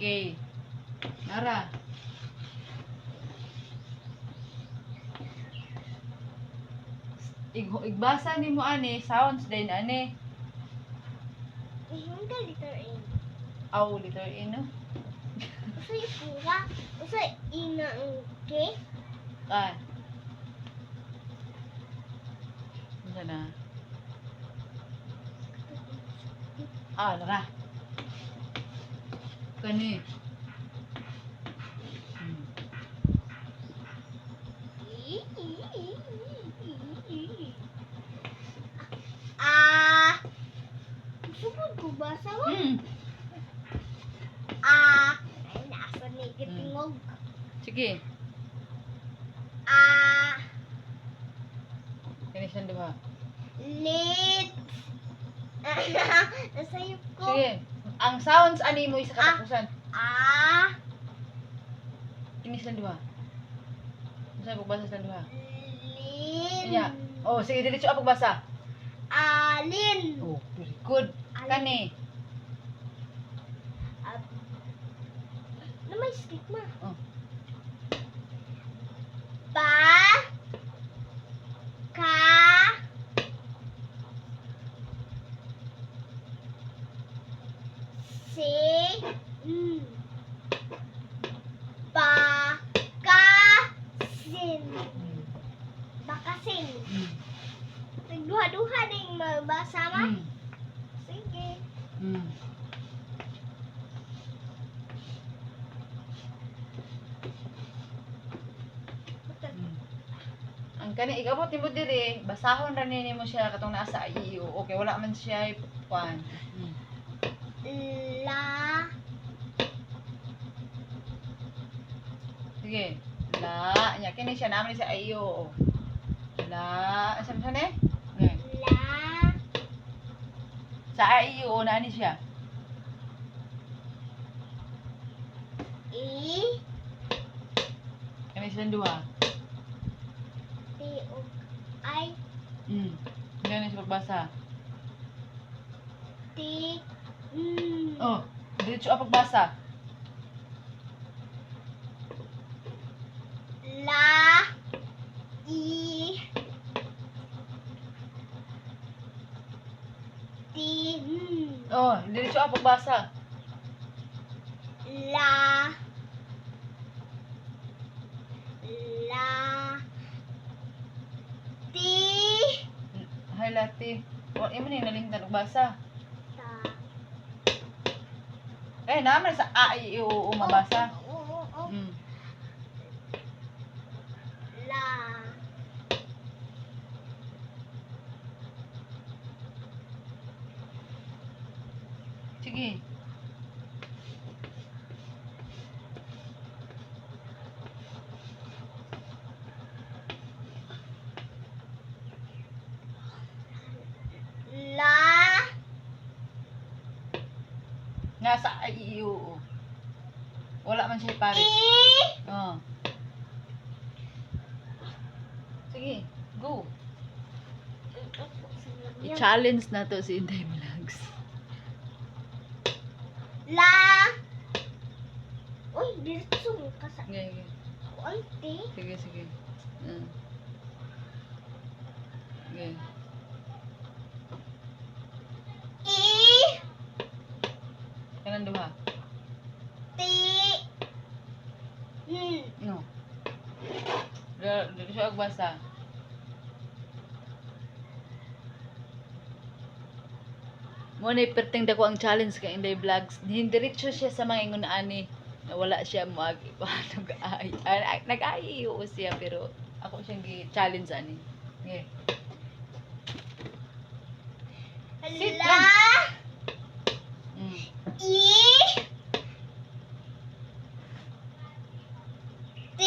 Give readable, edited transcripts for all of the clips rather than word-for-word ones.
K. Nara. Igbasa ni mo ani, sounds din ani. Ihong ka letter A. Aw, letter A no? Usay pura. Usay ina ang K. Ah. Ano na? Ah, nara. Kani. Hmm. Sugod ko basa mo? Ay, nasa ni kitingog. Sige. Kani siya duha. Lit. Nasayop ko. Sige. Ang sounds ani mo isa katapusan. Kini siya duha. Unsa pagbasa sa duha? Lin. Nya. Oh, sige diretso ang pagbasa. Alin. Oh, very good. Kani. Na may stigma. Oh. Pa. Ka. Si. Pa. Ka. Sin. Bakasin. Nagduha-duha ding mabasa ma. Sige. Ang kani igabot nimo diri, basahon ra nimo siya katong naa sa IEO. Okay, wala man siya kuan. La. Sige. La, nya kini siya naman sa IEO. La, asa man ni? Okay. La. Sa IEO na ni siya. I. Kani siya duha. T. O. I. Gani siya pagbasa. T. Oh, diretso ang pagbasa. La. I. T. Oh, diretso ang pagbasa. La. La. T. Hay lati. O imo ni nalingtan og basa. Ta. Eh, naman sa IEO mabasa. Oo. La. Sige. La. Nasa IEO. Wala man siya pare. I. Oh. Sige, go. I-challenge na to si Inday Vlogs. La. Uy, diretso mo ka sa Sige, konti. sige. Sige. Sige. I. Kanang duha. T. No. Dito siya agbasa. Mo na perting dako ang challenge kay Inday Vlogs. Diretso siya sa mga ingon ani na wala siya nag-ai siya pero ako siyang gi-challenge ani. Okay. Sit La. Mm. I. T.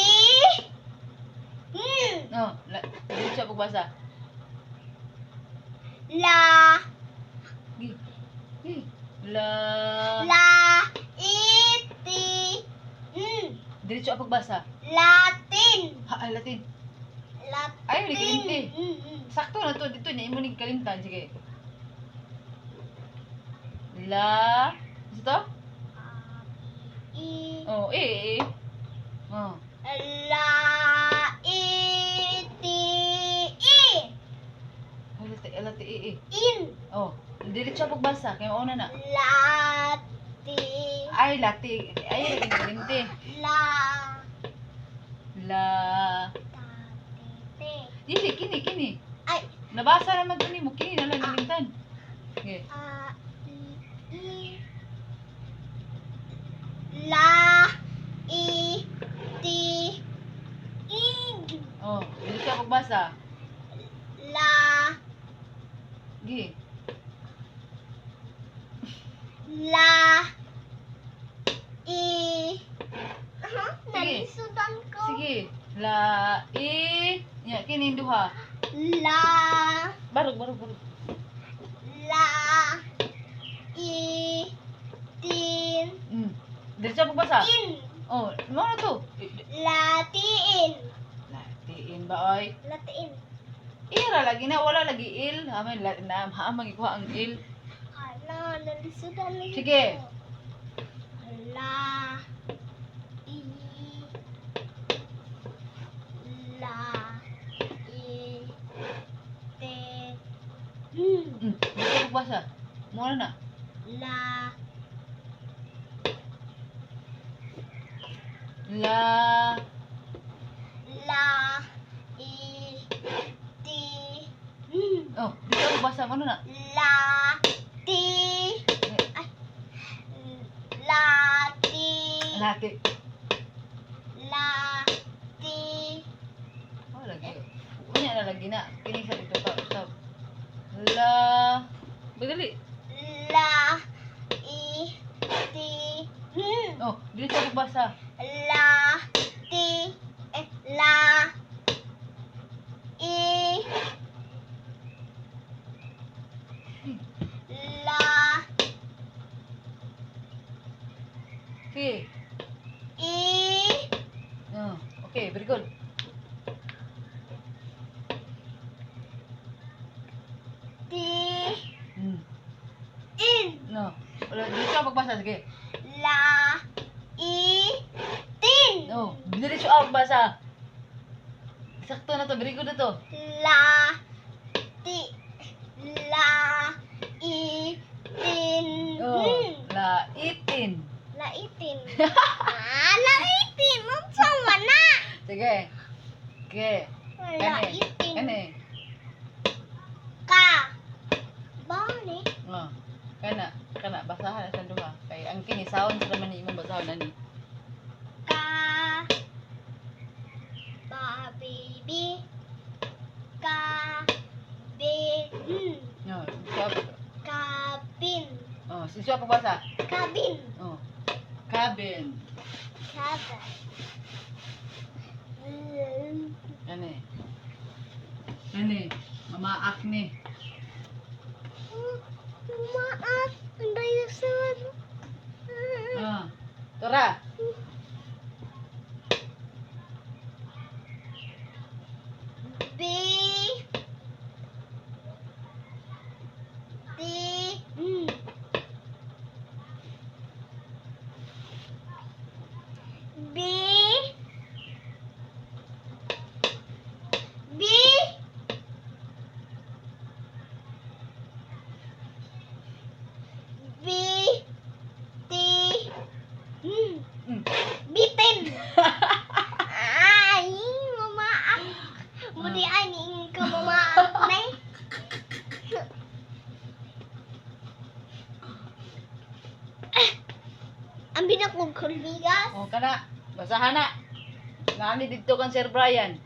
No, dito siya pagbasa. La. La. La. I. T. Diretso ang pagbasa. Latin. Ha, Latin. Latin. Ay, hindi kalimti. Sakto na to. Dito niya. Imo ni kalimtan. Sige. La. Ito? Oh, eh. Oh. Laiti. Lati, eh. In. Oh, diretso pagbasa. Kaya una na. Lati. Ay, lati. Ay, lagi. La. La. Tatite. Dili, kini. Ay. Nabasa naman kini mo. Kini na lang nalintan. Okay. I. La. Ti. Ig. Oh, diretso pagbasa. La. Gi. La. I. Sige. Nalisudan ko. Sige. La, nya, kini duha. La. Barog. La. I. Tin. Diretso pagbasa. In. Oh, mo na to. Latiin. Latiin ba, oy? Latiin. Ira lagi na, wala lagi il. Amin, haamang ikuha ang il. Hala, nalisudan lang Sige. ko. La. I. La. I. Te. Diretso pagbasa. Mo na. La. La, La. I. Ti. oh, diretso pagbasa. Mo na. La. Ti. Ay. Lati. Lati. Lati. Oh, lagi. Unya na lagi na. Kini sa dito pa. Stop. La, badali. La. I. Ti. Oh, diretso pagbasa. La. Ti. La. I. La. Sige. I. Oh, okay, very good. Ti. Hmm. In. No. Wala, diretso pagbasa. Sige. La. I. Tin. No, diretso pagbasa. Sakto na to, very good na to. La. Ti. La. I. Tin. Oh, laitin. Laitin. Laitin. Unsa man na? Sige. Okay. Laitin. Kani. Ka. Bani. Oh. Kana basahan sa duha. Kay ang kini sound sa man imong basahon ani. Ka. Ba baby. Ka. Be. No, siya. Kabin. Oh, si siya pagbasa. Kabin. Oh. Cabin. Kabin. Kani. Mamaak ni. Maaf. Ang dinosaur. Ah. Tora. B. D. B. B. B. T. Bitin. Ay, mamaak. Mudi ani ka mamaak na. Ang binakog kulbigas. Oh, kana. Basahan na. Nani dito kan Sir Brian.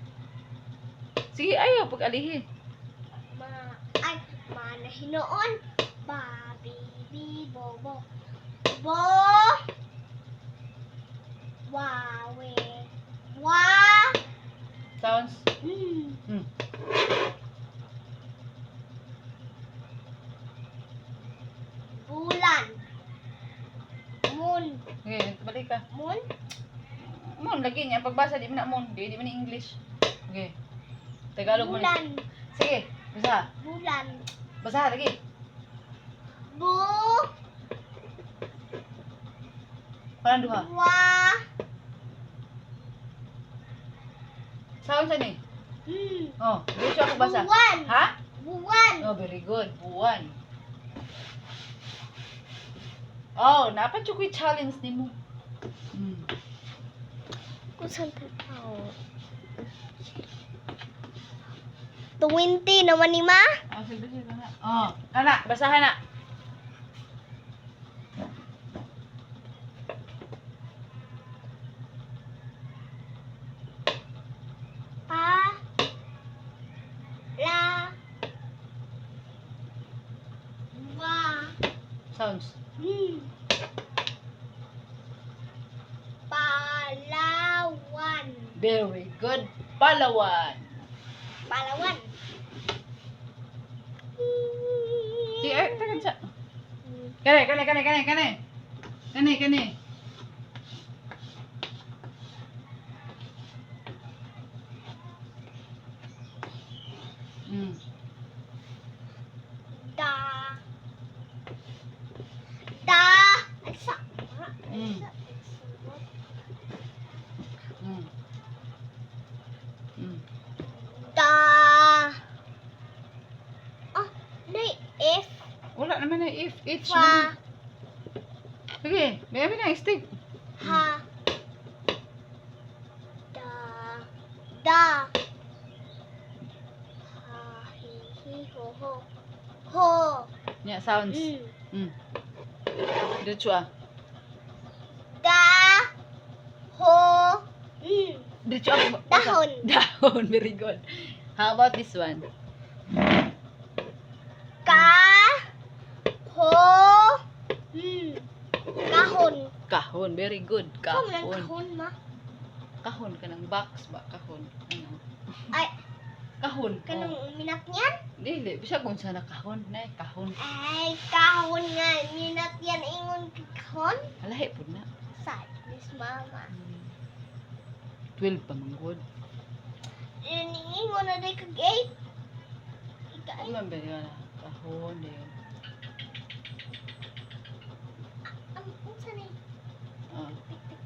Sige, ayo pag-alihi. Ay, manahinoon. Baby, bobo. Bo. Wawe. Wa. Sounds. Bulan. Moon. Okay, balik ka. Moon. Mon lagi niya pagbasa di man na mon, di man English. Okay. Tagalog mo. Bulan. Sige, basa. Bulan. Basa lagi. Bu. Kanang duha. Wa. Sound sa ni? Hmm. Oh, dito ako basa. Buwan. Ha? Buwan. Oh, very good. Buwan. Oh, napachukoy challenge ni mo. Kung saan tao? 20 naman ni ma. Oh, sige, sige na. Oh, kana, basahan na. Pa. La. Wa. Sounds. Hmm. Palawan. Very good. Palawan. Palawan. Di ay, tagan sa. Kani. Kani. Mm. Da. Da. Sa. Mm. Mm. Mm. Da. Ah, nay F. Wala naman na if it's Fa. sige, may na stick. Ha. Da. Da. Ha. Hi. Hi. Ho. Ho. Ho. Yeah, sounds. Mm. Diretso ah. Da. Ho. Mm. Diretso ako. Dahon. Dahon, very good. How about this one? Ka. Ho. Mm. Kahon. Kahon, very good. Saan mo ng Kahon. kahon, ma? Kahon ka ng box ba? Kahon. Ano? Ay, Kahon. kanang Oh. minat niyan? Dili, bisa kung sana kahon. Nay, kahon. Ay, kahon nga. Minat yan ingon kahon? Alahi po na. Sadness, mama. 12 pa manggod. Ingon na day kag-8. Ano ba yun? Kahon, din. Ang unsa ni? Ah. Tik-tik.